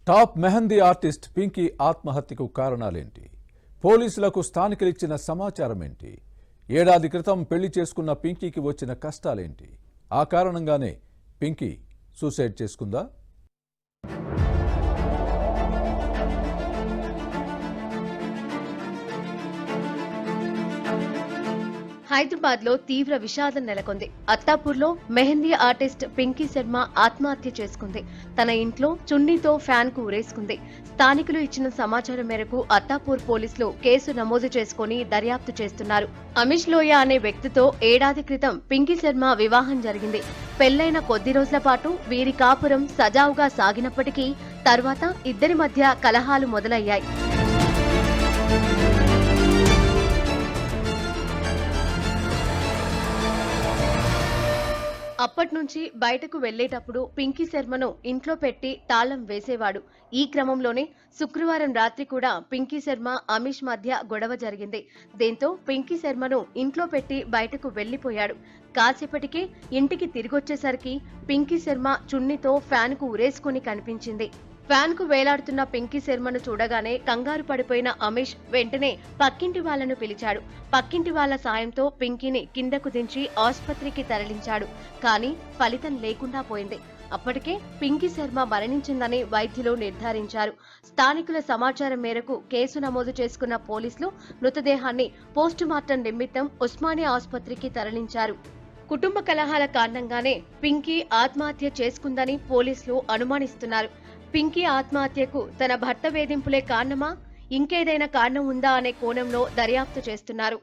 Top mehndi artist Pinky ఆత్మహత్యకు కారణాలేంటి? పోలీసులకు స్థానికులు ఇచ్చిన సమాచారం ఏంటి? ఏడాది క్రితం పెళ్లి చేసుకున్న పింకీకి వచ్చిన కష్టాలేంటి? ఆ కారణంగానే పింకీ సూసైడ్ చేసుకుందా? హైదరాబాద్ లో తీవ్ర విషాదం నెలకొంది. అత్తాపూర్లో మెహందీ ఆర్టిస్ట్ పింకీ శర్మ ఆత్మహత్య చేసుకుంది. తన ఇంట్లో చున్నీతో ఫ్యాన్ కు ఊరేసుకుంది. స్థానికులు ఇచ్చిన సమాచారం మేరకు అత్తాపూర్ పోలీసులు కేసు నమోదు చేసుకుని దర్యాప్తు చేస్తున్నారు. అమిష్ లోయ అనే వ్యక్తితో ఏడాది క్రితం పింకీ శర్మ వివాహం జరిగింది. పెళ్లైన కొద్ది రోజుల పాటు వీరి కాపురం సజావుగా సాగినప్పటికీ తర్వాత ఇద్దరి మధ్య కలహాలు మొదలయ్యాయి. అప్పట్నుంచి బయటకు వెళ్లేటప్పుడు పింకీ శర్మను ఇంట్లో పెట్టి తాళం వేసేవాడు. ఈ క్రమంలోనే శుక్రవారం రాత్రి కూడా పింకీ శర్మ అమిష్ మధ్య గొడవ జరిగింది. దీంతో పింకీ శర్మను ఇంట్లో పెట్టి బయటకు వెళ్లిపోయాడు. కాసేపటికే ఇంటికి తిరిగొచ్చేసరికి పింకీ శర్మ చున్నీతో ఫ్యాన్ కు ఉరేసుకుని కనిపించింది. ఫ్యాన్ కు వేలాడుతున్న పింకీ శర్మను చూడగానే కంగారు పడిపోయిన అమిష్ వెంటనే పక్కింటి వాళ్లను పిలిచాడు. పక్కింటి వాళ్ల సాయంతో పింకీని కిందకు దించి ఆసుపత్రికి తరలించాడు. కానీ ఫలితం లేకుండా పోయింది. అప్పటికే పింకీ శర్మ మరణించిందని వైద్యులు నిర్ధారించారు. స్థానికుల సమాచారం మేరకు కేసు నమోదు చేసుకున్న పోలీసులు మృతదేహాన్ని పోస్టుమార్టం నిమిత్తం ఉస్మానియా ఆసుపత్రికి తరలించారు. కుటుంబ కలహాల కారణంగానే పింకీ ఆత్మహత్య చేసుకుందని పోలీసులు అనుమానిస్తున్నారు. పింకీ ఆత్మహత్యకు తన భర్త వేధింపులే కారణమా, ఇంకేదైనా కారణం ఉందా అనే కోణంలో దర్యాప్తు చేస్తున్నారు.